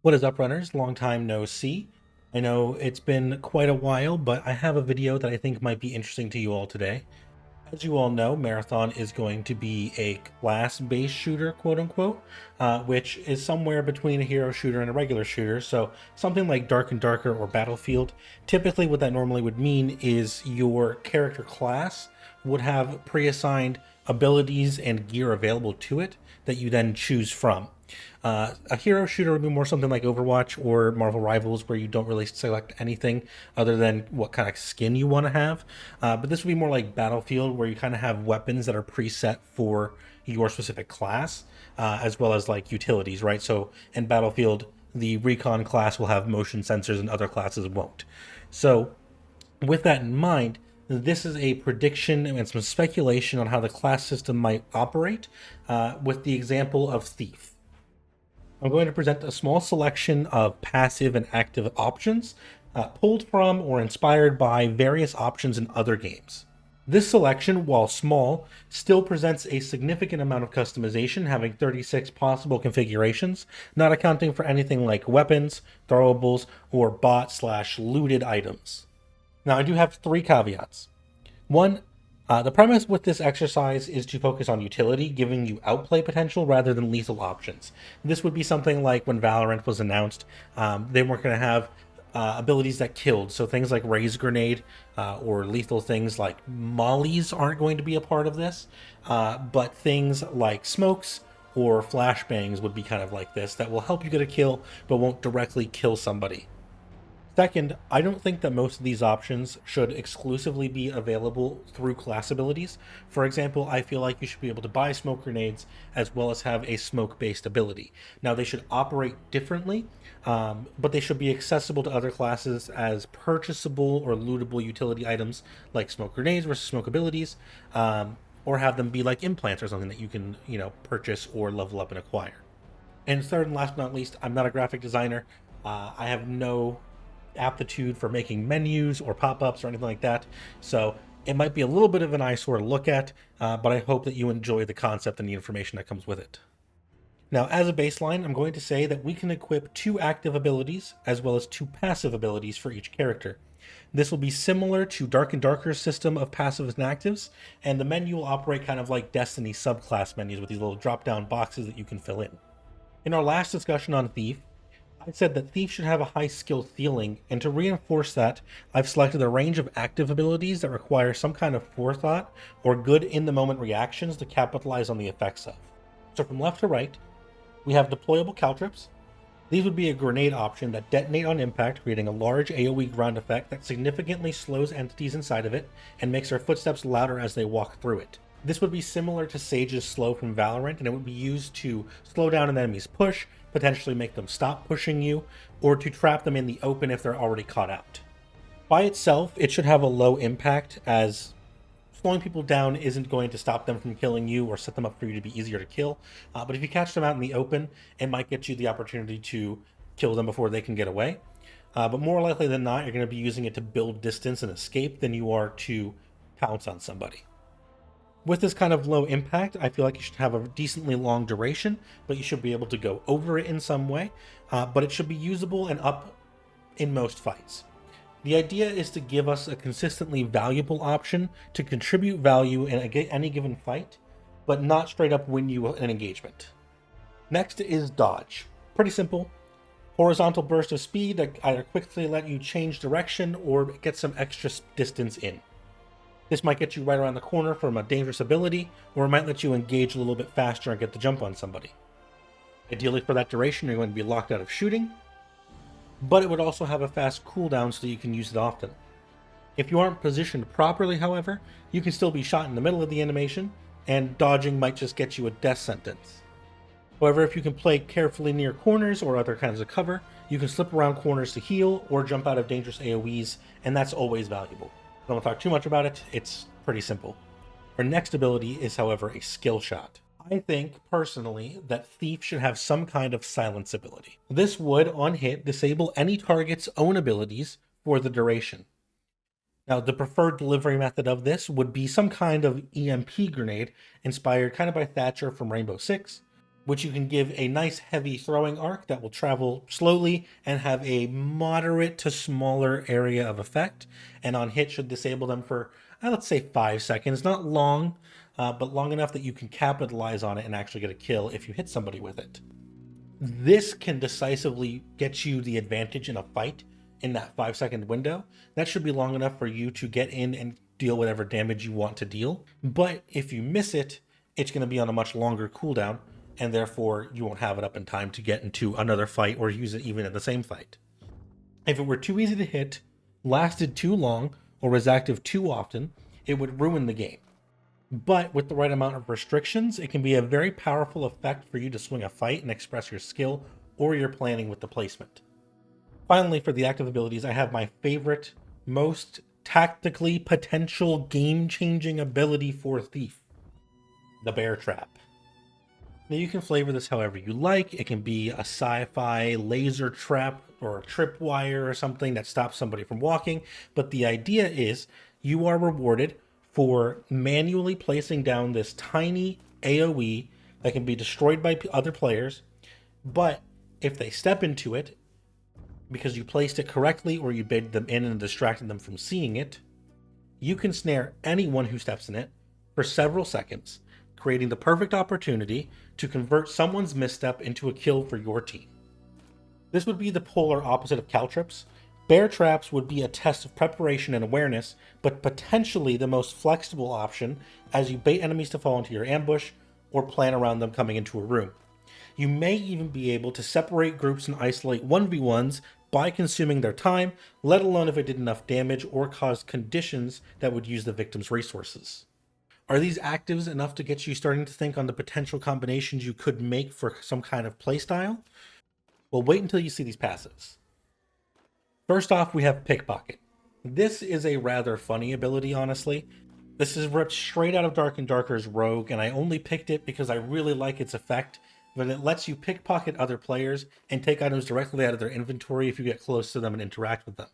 What is up, runners? Long time no see. I know it's been quite a while, but I have a video that I think might be interesting to you all today. As you all know, Marathon is going to be a class-based shooter, quote unquote, which is somewhere between a hero shooter and a regular shooter. So something like Dark and Darker or Battlefield. Typically, what that normally would mean is your character class would have pre-assigned abilities and gear available to it that you then choose from. A hero shooter would be more something like Overwatch or Marvel Rivals, where you don't really select anything other than what kind of skin you want to have. But this would be more like Battlefield, where you kind of have weapons that are preset for your specific class, as well as like utilities, right? So in Battlefield, the Recon class will have motion sensors and other classes won't. So with that in mind, this is a prediction and some speculation on how the class system might operate, with the example of Thief. I'm going to present a small selection of passive and active options, pulled from or inspired by various options in other games. This selection, while small, still presents a significant amount of customization, having 36 possible configurations, not accounting for anything like weapons, throwables, or bot/looted items. Now, I do have three caveats. One, the premise with this exercise is to focus on utility, giving you outplay potential rather than lethal options. This would be something like when Valorant was announced, they weren't going to have abilities that killed. So things like Raise Grenade or lethal things like mollies aren't going to be a part of this. But things like smokes or flashbangs would be kind of like this that will help you get a kill but won't directly kill somebody. Second, I don't think that most of these options should exclusively be available through class abilities. For example, I feel like you should be able to buy smoke grenades as well as have a smoke-based ability. Now, they should operate differently, but they should be accessible to other classes as purchasable or lootable utility items like smoke grenades versus smoke abilities, or have them be like implants or something that you can, purchase or level up and acquire. And third and last but not least, I'm not a graphic designer. I have no aptitude for making menus or pop-ups or anything like that, so it might be a little bit of an eyesore to look at, but I hope that you enjoy the concept and the information that comes with it. Now, as a baseline, I'm going to say that we can equip two active abilities as well as two passive abilities for each character. This will be similar to Dark and Darker's system of passives and actives, and the menu will operate kind of like Destiny subclass menus with these little drop-down boxes that you can fill in. In our last discussion on Thief, I said that Thief should have a high skill ceiling, and to reinforce that, I've selected a range of active abilities that require some kind of forethought or good in-the-moment reactions to capitalize on the effects of. So from left to right, we have deployable caltrips. These would be a grenade option that detonate on impact, creating a large AoE ground effect that significantly slows entities inside of it and makes their footsteps louder as they walk through it. This would be similar to Sage's Slow from Valorant, and it would be used to slow down an enemy's push, potentially make them stop pushing you, or to trap them in the open if they're already caught out. By itself, it should have a low impact, as slowing people down isn't going to stop them from killing you or set them up for you to be easier to kill. But if you catch them out in the open, it might get you the opportunity to kill them before they can get away. But more likely than not, you're going to be using it to build distance and escape than you are to pounce on somebody. With this kind of low impact, I feel like you should have a decently long duration, but you should be able to go over it in some way. But it should be usable and up in most fights. The idea is to give us a consistently valuable option to contribute value in any given fight, but not straight up win you an engagement. Next is dodge. Pretty simple. Horizontal burst of speed that either quickly let you change direction or get some extra distance in. This might get you right around the corner from a dangerous ability, or it might let you engage a little bit faster and get the jump on somebody. Ideally for that duration, you're going to be locked out of shooting, but it would also have a fast cooldown so that you can use it often. If you aren't positioned properly, however, you can still be shot in the middle of the animation, and dodging might just get you a death sentence. However, if you can play carefully near corners or other kinds of cover, you can slip around corners to heal or jump out of dangerous AoEs, and that's always valuable. I don't want to talk too much about it, it's pretty simple. Our next ability is, however, a skill shot. I think, personally, that Thief should have some kind of silence ability. This would, on hit, disable any target's own abilities for the duration. Now, the preferred delivery method of this would be some kind of EMP grenade, inspired kind of by Thatcher from Rainbow Six, which you can give a nice heavy throwing arc that will travel slowly and have a moderate to smaller area of effect. And on hit, should disable them for, let's say, 5 seconds. Not long, but long enough that you can capitalize on it and actually get a kill if you hit somebody with it. This can decisively get you the advantage in a fight in that 5 second window. That should be long enough for you to get in and deal whatever damage you want to deal. But if you miss it, it's going to be on a much longer cooldown, and therefore you won't have it up in time to get into another fight or use it even in the same fight. If it were too easy to hit, lasted too long, or was active too often, it would ruin the game. But with the right amount of restrictions, it can be a very powerful effect for you to swing a fight and express your skill or your planning with the placement. Finally, for the active abilities, I have my favorite, most tactically potential game-changing ability for Thief, the Bear Trap. Now you can flavor this however you like. It can be a sci-fi laser trap or a tripwire or something that stops somebody from walking, but the idea is you are rewarded for manually placing down this tiny AoE that can be destroyed by other players, but if they step into it, because you placed it correctly or you baited them in and distracted them from seeing it, you can snare anyone who steps in it for several seconds, creating the perfect opportunity to convert someone's misstep into a kill for your team. This would be the polar opposite of caltrips. Bear traps would be a test of preparation and awareness, but potentially the most flexible option as you bait enemies to fall into your ambush or plan around them coming into a room. You may even be able to separate groups and isolate 1v1s by consuming their time, let alone if it did enough damage or caused conditions that would use the victim's resources. Are these actives enough to get you starting to think on the potential combinations you could make for some kind of playstyle? Well, wait until you see these passives. First off, we have Pickpocket. This is a rather funny ability, honestly. This is ripped straight out of Dark and Darker's Rogue, and I only picked it because I really like its effect, but it lets you pickpocket other players and take items directly out of their inventory if you get close to them and interact with them.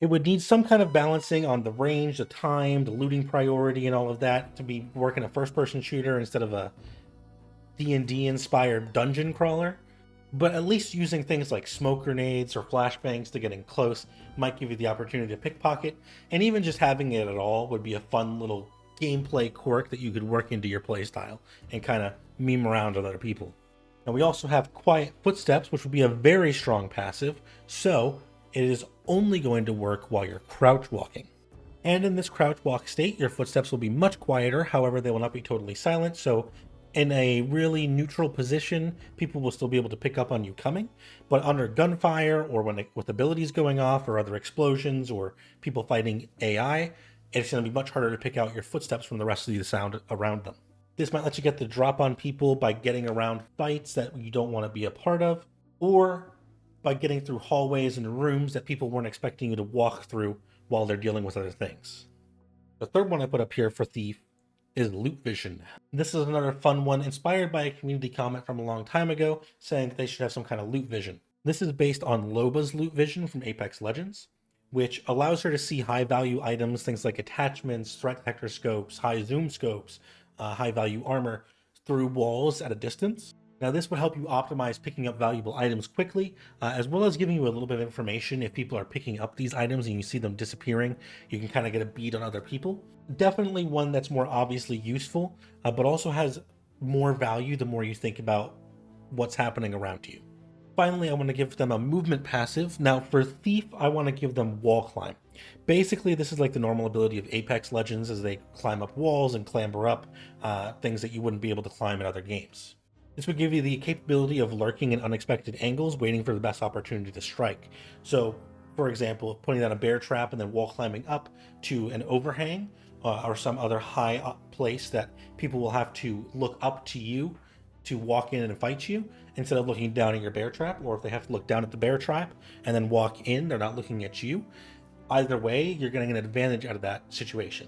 It would need some kind of balancing on the range, the time, the looting priority, and all of that to be working a first-person shooter instead of a D&D inspired dungeon crawler. But at least using things like smoke grenades or flashbangs to getting close might give you the opportunity to pickpocket, and even just having it at all would be a fun little gameplay quirk that you could work into your playstyle and kind of meme around with other people. And we also have Quiet Footsteps, which would be a very strong passive, so it is only going to work while you're crouch walking. And in this crouch walk state, your footsteps will be much quieter, however they will not be totally silent, so in a really neutral position, people will still be able to pick up on you coming, but under gunfire or with abilities going off or other explosions or people fighting AI, it's going to be much harder to pick out your footsteps from the rest of the sound around them. This might let you get the drop on people by getting around fights that you don't want to be a part of, or by getting through hallways and rooms that people weren't expecting you to walk through while they're dealing with other things. The third one I put up here for Thief is Loot Vision. This is another fun one inspired by a community comment from a long time ago saying that they should have some kind of loot vision. This is based on Loba's loot vision from Apex Legends, which allows her to see high value items, things like attachments, threat detector scopes, high zoom scopes, high value armor through walls at a distance. Now this would help you optimize picking up valuable items quickly, as well as giving you a little bit of information if people are picking up these items and you see them disappearing. You can kind of get a bead on other people. Definitely one that's more obviously useful, but also has more value the more you think about what's happening around you. Finally, I want to give them a movement passive. Now for Thief, I want to give them Wall Climb. Basically, this is like the normal ability of Apex Legends as they climb up walls and clamber up things that you wouldn't be able to climb in other games. This would give you the capability of lurking in unexpected angles, waiting for the best opportunity to strike. So, for example, putting down a bear trap and then wall climbing up to an overhang or some other high up place that people will have to look up to you to walk in and fight you instead of looking down at your bear trap, or if they have to look down at the bear trap and then walk in, they're not looking at you. Either way, you're getting an advantage out of that situation.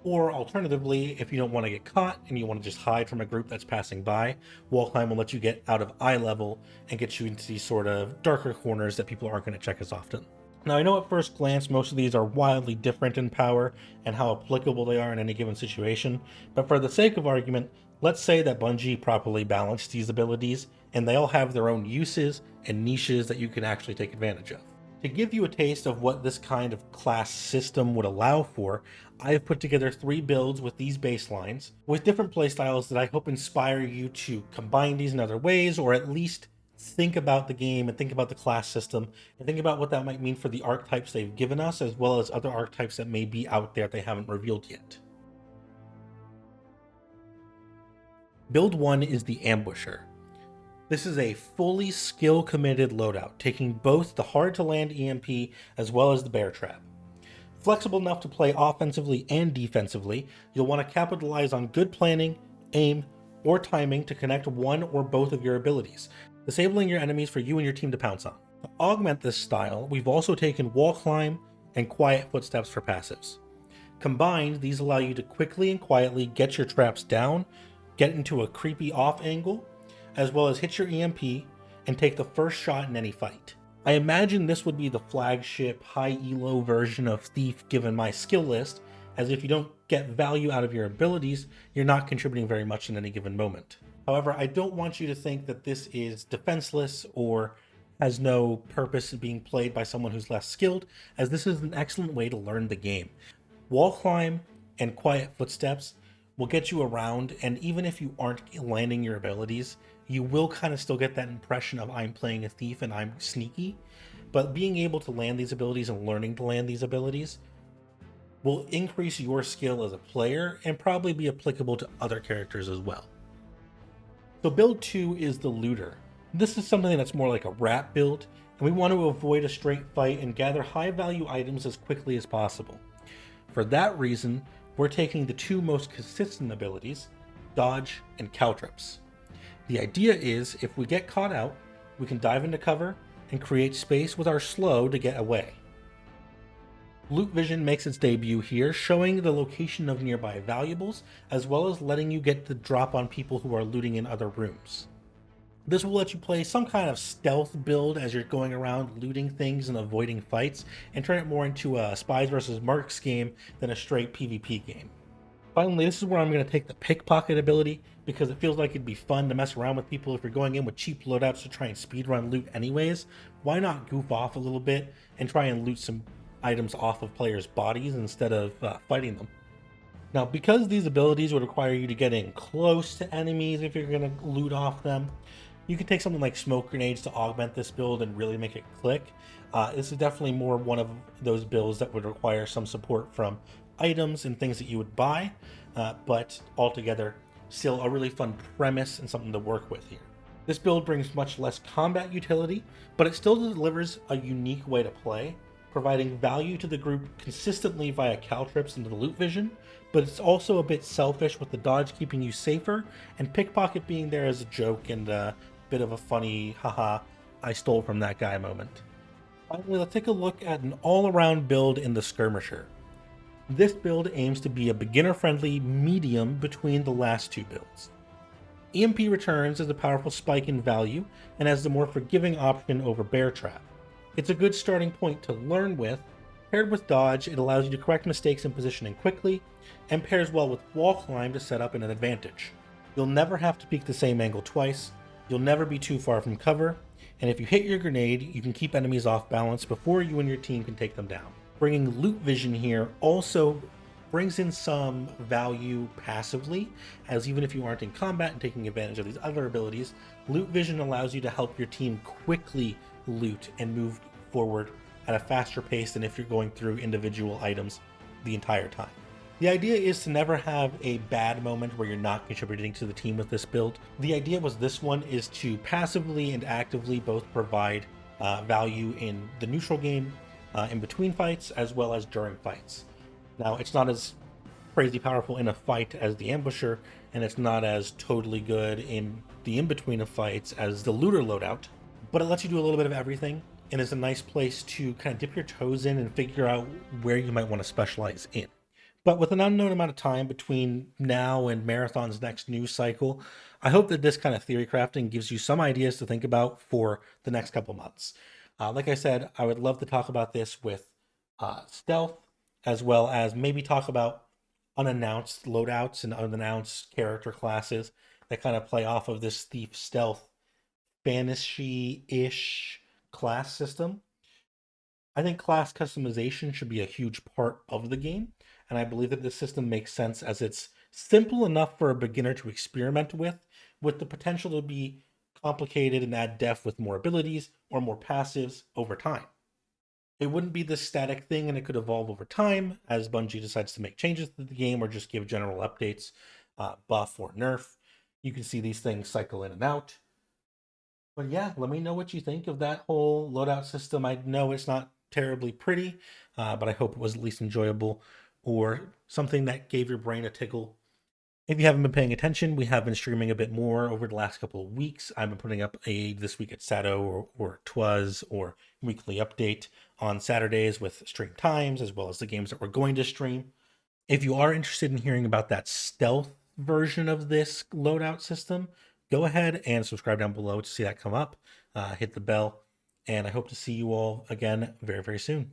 Or alternatively, if you don't want to get caught and you want to just hide from a group that's passing by, Wall Climb will let you get out of eye level and get you into these sort of darker corners that people aren't going to check as often. Now, I know at first glance most of these are wildly different in power and how applicable they are in any given situation, but for the sake of argument, let's say that Bungie properly balanced these abilities and they all have their own uses and niches that you can actually take advantage of. To give you a taste of what this kind of class system would allow for, I have put together 3 builds with these baselines, with different playstyles that I hope inspire you to combine these in other ways, or at least think about the game and think about the class system and think about what that might mean for the archetypes they've given us, as well as other archetypes that may be out there they haven't revealed yet. Build 1 is the Ambusher. This is a fully skill committed loadout, taking both the hard to land EMP as well as the bear trap. Flexible enough to play offensively and defensively, you'll want to capitalize on good planning, aim, or timing to connect one or both of your abilities, disabling your enemies for you and your team to pounce on. To augment this style, we've also taken wall climb and quiet footsteps for passives. Combined, these allow you to quickly and quietly get your traps down, get into a creepy off angle, as well as hit your EMP and take the first shot in any fight. I imagine this would be the flagship high elo version of Thief given my skill list, as if you don't get value out of your abilities, you're not contributing very much in any given moment. However, I don't want you to think that this is defenseless or has no purpose in being played by someone who's less skilled, as this is an excellent way to learn the game. Wall climb and quiet footsteps will get you around, and even if you aren't landing your abilities, you will kind of still get that impression of I'm playing a thief and I'm sneaky. But being able to land these abilities and learning to land these abilities will increase your skill as a player and probably be applicable to other characters as well. So build 2 is the Looter. This is something that's more like a wrap build, and we want to avoid a straight fight and gather high value items as quickly as possible. For that reason, we're taking the 2 most consistent abilities, dodge and caltrops. The idea is if we get caught out, we can dive into cover and create space with our slow to get away. Loot vision makes its debut here, showing the location of nearby valuables, as well as letting you get the drop on people who are looting in other rooms. This will let you play some kind of stealth build as you're going around looting things and avoiding fights, and turn it more into a Spies vs. Mercs game than a straight PvP game. Finally, this is where I'm going to take the pickpocket ability, because it feels like it'd be fun to mess around with people if you're going in with cheap loadouts to try and speedrun loot anyways. Why not goof off a little bit and try and loot some items off of players' bodies instead of fighting them? Now, because these abilities would require you to get in close to enemies if you're going to loot off them, you can take something like smoke grenades to augment this build and really make it click. This is definitely more one of those builds that would require some support from items and things that you would buy, but altogether still a really fun premise and something to work with here. This build brings much less combat utility, but it still delivers a unique way to play, providing value to the group consistently via caltrips into the loot vision, but it's also a bit selfish with the dodge keeping you safer and pickpocket being there as a joke and a bit of a funny haha I stole from that guy moment. Finally, let's take a look at an all-around build in the Skirmisher. This build aims to be a beginner-friendly medium between the last 2 builds. EMP returns as a powerful spike in value and as the more forgiving option over Bear Trap. It's a good starting point to learn with. Paired with dodge, it allows you to correct mistakes in positioning quickly, and pairs well with wall climb to set up an advantage. You'll never have to peek the same angle twice, you'll never be too far from cover, and if you hit your grenade, you can keep enemies off balance before you and your team can take them down. Bringing loot vision here also brings in some value passively, as even if you aren't in combat and taking advantage of these other abilities, loot vision allows you to help your team quickly loot and move forward at a faster pace than if you're going through individual items the entire time. The idea is to never have a bad moment where you're not contributing to the team with this build. The idea was this one is to passively and actively both provide value in the neutral game, in between fights, as well as during fights. Now, it's not as crazy powerful in a fight as the Ambusher, and it's not as totally good in the in-between of fights as the Looter loadout, but it lets you do a little bit of everything, and is a nice place to kind of dip your toes in and figure out where you might want to specialize in. But with an unknown amount of time between now and Marathon's next news cycle, I hope that this kind of theory crafting gives you some ideas to think about for the next couple months. Like I said, I would love to talk about this with stealth, as well as maybe talk about unannounced loadouts and unannounced character classes that kind of play off of this thief stealth fantasy ish class system. I think class customization should be a huge part of the game, and I believe that this system makes sense as it's simple enough for a beginner to experiment with the potential to be complicated and add depth with more abilities or more passives over time. It wouldn't be this static thing, and it could evolve over time as Bungie decides to make changes to the game or just give general updates, buff or nerf. You can see these things cycle in and out. But yeah, let me know what you think of that whole loadout system. I know it's not terribly pretty, but I hope it was at least enjoyable or something that gave your brain a tickle. If you haven't been paying attention, we have been streaming a bit more over the last couple of weeks. I've been putting up a This Week at Sado or Twas or weekly update on Saturdays with stream times as well as the games that we're going to stream. If you are interested in hearing about that stealth version of this loadout system, go ahead and subscribe down below to see that come up. Hit the bell, and I hope to see you all again very, very soon.